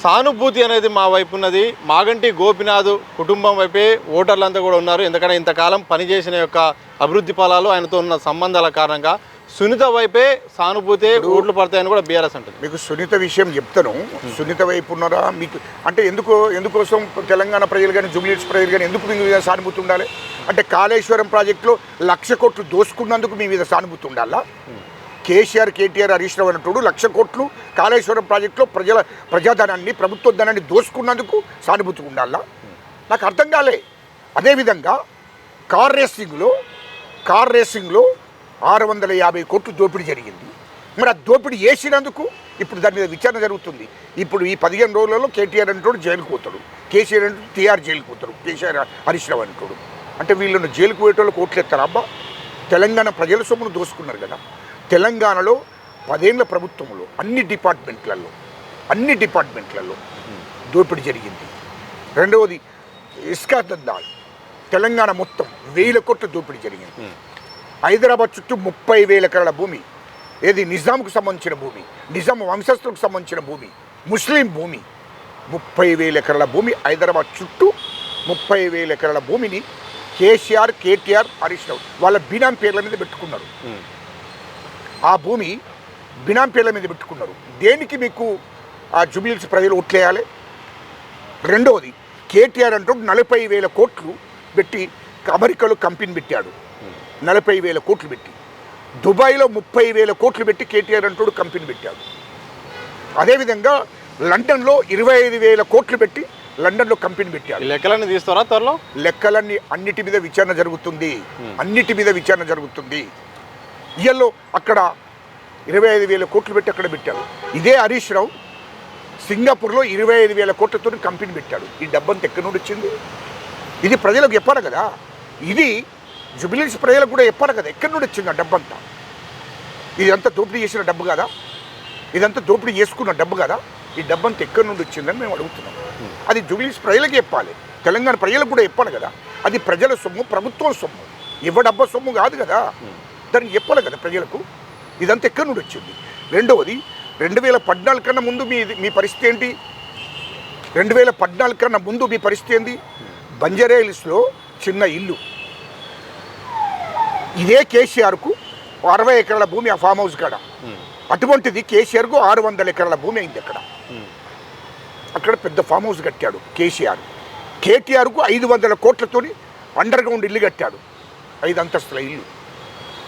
సానుభూతి అనేది మా వైపు ఉన్నది. మాగంటి గోపినాథ్ కుటుంబం వైపే ఓటర్లంతా కూడా ఉన్నారు. ఎందుకంటే ఇంతకాలం పనిచేసిన యొక్క అభివృద్ధి ఫలాలు ఆయనతో ఉన్న సంబంధాల కారణంగా సునీత వైపే సానుభూతి ఓట్లు పడతాయని కూడా బీఆర్ఎస్ అంటుంది. మీకు సునీత విషయం చెప్తాను. సునీత వైపు ఉన్నారా మీకు అంటే ఎందుకోసం తెలంగాణ ప్రజలు కానీ జూబ్లీహిల్స్ ప్రజలు కానీ ఎందుకు మీ మీద సానుభూతి ఉండాలి అంటే కాళేశ్వరం ప్రాజెక్టులో 1,00,000 కోట్లు దోసుకున్నందుకు మీ మీద సానుభూతి ఉండాలా? కేసీఆర్ కేటీఆర్ హరీష్ రావు అన్నట్టు 1,00,000 కోట్లు కాళేశ్వరం ప్రాజెక్టులో ప్రజాధనాన్ని ప్రభుత్వ ధనాన్ని దోసుకున్నందుకు సానుభూతి ఉండాలా? నాకు అర్థం కాలే. అదేవిధంగా కార్ రేసింగ్లో 650 కోట్లు దోపిడీ జరిగింది. మరి ఆ దోపిడీ చేసినందుకు ఇప్పుడు దాని మీద విచారణ జరుగుతుంది. ఇప్పుడు ఈ 15 రోజులలో కేటీఆర్ అంటాడు జైలుకు పోతాడు, కేసీఆర్ అంటూ టీఆర్ జైలుకు పోతాడు, కేసీఆర్ హరీష్ రావు అంటాడు. అంటే వీళ్ళను జైలుకు పోయేటోళ్ళకి ఓట్లు ఎత్తారా? అబ్బా, తెలంగాణ ప్రజల సొమ్మును దోసుకున్నారు కదా. తెలంగాణలో 10 ఏళ్ల ప్రభుత్వంలో అన్ని డిపార్ట్మెంట్లలో దోపిడీ జరిగింది. రెండవది ఇసుక దందాలు తెలంగాణ మొత్తం 1000 కోట్ల దోపిడీ జరిగింది. హైదరాబాద్ చుట్టూ 30,000 ఎకరాల భూమి, ఏది నిజాంకు సంబంధించిన భూమి, నిజాం వంశస్థులకు సంబంధించిన భూమి, ముస్లిం భూమి, 30,000 ఎకరాల భూమి హైదరాబాద్ చుట్టూ 30,000 ఎకరాల భూమిని కేసీఆర్ కేటీఆర్ హరీష్ రావు వాళ్ళ బినాం పేర్ల మీద పెట్టుకున్నారు. ఆ భూమి బినాం పేర్ల మీద పెట్టుకున్నారు. దేనికి మీకు ఆ జూబ్లీహిల్స్ ప్రజలు ఓట్లేయాలి? రెండవది కేటీఆర్ అంటూ 40,000 కోట్లు పెట్టి అమెరికాలో కంపెనీ పెట్టాడు. 40,000 కోట్లు పెట్టి దుబాయ్లో 30,000 కోట్లు పెట్టి కేటీఆర్ అంటూ కంపెనీ పెట్టాడు. అదేవిధంగా లండన్లో 25,000 కోట్లు పెట్టి లండన్లో కంపెనీ పెట్టాడు. లెక్కలన్నీ తీస్తారా త్వరలో? లెక్కలన్నీ అన్నిటి మీద విచారణ జరుగుతుంది. ఇయల్లో అక్కడ 25,000 కోట్లు పెట్టి అక్కడ పెట్టాడు. ఇదే హరీష్ రావు సింగపూర్లో 25,000 కోట్లతో కంపెనీ పెట్టాడు. ఈ డబ్బంతా ఎక్కడి నుండి వచ్చింది? ఇది ప్రజలకు చెప్పారు కదా. ఇది జూబ్లీహిల్స్ ప్రజలకు కూడా చెప్పారు కదా ఎక్కడి నుండి వచ్చింది ఆ డబ్బంతా. ఇదంతా దోపిడీ చేసిన డబ్బు కదా, ఇదంతా దోపిడీ చేసుకున్న డబ్బు కదా. ఈ డబ్బంతా ఎక్కడి నుండి వచ్చిందని మేము అడుగుతున్నాం. అది జూబ్లీహిల్స్ ప్రజలకు చెప్పాలి, తెలంగాణ ప్రజలకు కూడా చెప్పాలి కదా. అది ప్రజల సొమ్ము, ప్రభుత్వం సొమ్ము, డబ్బా సొమ్ము కాదు కదా. దానికి చెప్పాలి కదా ప్రజలకు ఇదంతా ఎక్కడి నుండి వచ్చింది. రెండవది 2014 కన్నా ముందు మీ పరిస్థితి ఏంటి? 2014 కన్నా ముందు మీ పరిస్థితి ఏంది? బంజారాహిల్స్లో చిన్న ఇల్లు, ఇదే కేసీఆర్కు 60 ఎకరాల భూమి ఆ ఫామ్ హౌస్ కాడ. అటువంటిది కేసీఆర్కు 600 ఎకరాల భూమి అయింది. అక్కడ పెద్ద ఫామ్ హౌస్ కట్టాడు కేసీఆర్. కేటీఆర్కు 500 కోట్లతో అండర్ గ్రౌండ్ ఇల్లు కట్టాడు, 5 అంతస్తుల ఇల్లు.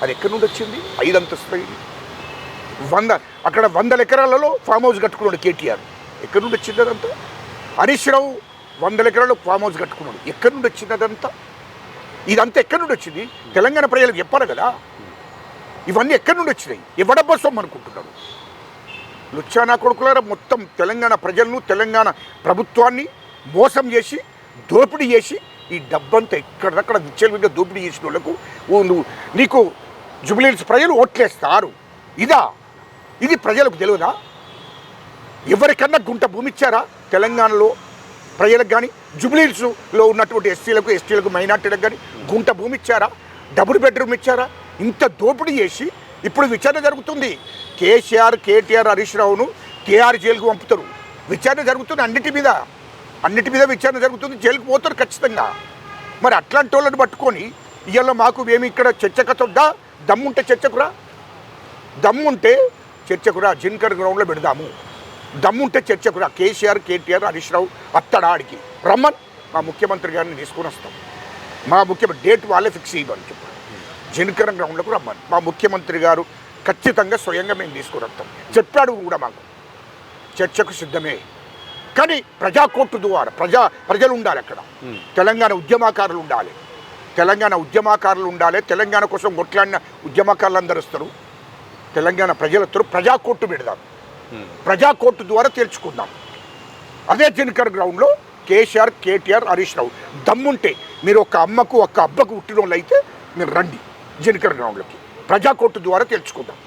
అది ఎక్కడి నుండి వచ్చింది? 5 అంతస్తుల ఇల్లు. 100 ఎకరాలలో ఫామ్ హౌస్ కట్టుకున్నాడు కేటీఆర్. ఎక్కడి నుండి వచ్చింది అదంతా? హరీష్ రావు 100 ఎకరాల్లో ఫామ్ హౌస్ కట్టుకున్నాడు. ఎక్కడి నుండి వచ్చింది అదంతా? ఇదంతా ఎక్కడి నుండి వచ్చింది? తెలంగాణ ప్రజలకు చెప్పాలి కదా. ఇవన్నీ ఎక్కడి నుండి వచ్చినాయి? ఎవడబ్బా సొమ్ము అనుకుంటున్నారు? లుచ్చానా కొడుకులారా, మొత్తం తెలంగాణ ప్రజలను, తెలంగాణ ప్రభుత్వాన్ని మోసం చేసి, దోపిడీ చేసి, ఈ డబ్బంతా ఎక్కడక్కడ విచ్చలవిడిగా దోపిడీ చేసిన వాళ్ళకు నీకు జూబ్లీహిల్స్ ప్రజలు ఓట్లేస్తారు. ఇది ప్రజలకు తెలియదా? ఎవరికన్నా గుంట భూమి ఇచ్చారా తెలంగాణలో ప్రజలకు? కానీ జూబ్లీహిల్స్లో ఉన్నటువంటి ఎస్టీలకు మైనార్టీలకు కానీ గుంట భూమి ఇచ్చారా? డబుల్ బెడ్రూమ్ ఇచ్చారా? ఇంత దోపిడీ చేసి ఇప్పుడు విచారణ జరుగుతుంది. కేసీఆర్ కేటీఆర్ హరీష్ రావును టీఆర్ జైలుకు పంపుతారు. విచారణ జరుగుతుంది అన్నిటి మీద విచారణ జరుగుతుంది. జైలుకు పోతారు ఖచ్చితంగా. మరి అట్లాంటి వాళ్ళని పట్టుకొని ఇవాళ మాకు మేము ఇక్కడ చర్చకతొడ్డా? దమ్ముంటే చర్చకురా జిన్కర్ గ్రౌండ్లో పెడదాము. దమ్ముంటే చర్చకురా. కేసీఆర్ కేటీఆర్ హరీష్ రావు అత్తడాడికి రమ్మన్, మా ముఖ్యమంత్రి గారిని తీసుకొని వస్తాం. మా ముఖ్యమంత్రి డేట్ వాళ్ళే ఫిక్స్ చేయమని చెప్పారు. జిన్కర్ గ్రౌండ్లకు రమ్మని మా ముఖ్యమంత్రి గారు ఖచ్చితంగా స్వయంగా మేము తీసుకొని వస్తాం చెప్పాడు కూడా. మాకు చర్చకు సిద్ధమే. కానీ ప్రజాకోర్టు ద్వారా ప్రజలు ఉండాలి అక్కడ. తెలంగాణ ఉద్యమకారులు ఉండాలి. తెలంగాణ కోసం కొట్లాడిన ఉద్యమకారులు అందరూ వస్తారు. తెలంగాణ ప్రజలతో ప్రజాకోర్టు పెడదాం. ప్రజాకోర్టు ద్వారా తేల్చుకుందాం. అదే జిన్కర్ గ్రౌండ్లో కేసీఆర్ కేటీఆర్ హరీష్ రావు దమ్ముంటే మీరు ఒక అమ్మకు ఒక అబ్బకు పుట్టిన వాళ్ళు అయితే మీరు రండి జిన్కర్ గ్రౌండ్లోకి. ప్రజాకోర్టు ద్వారా తేల్చుకుందాం.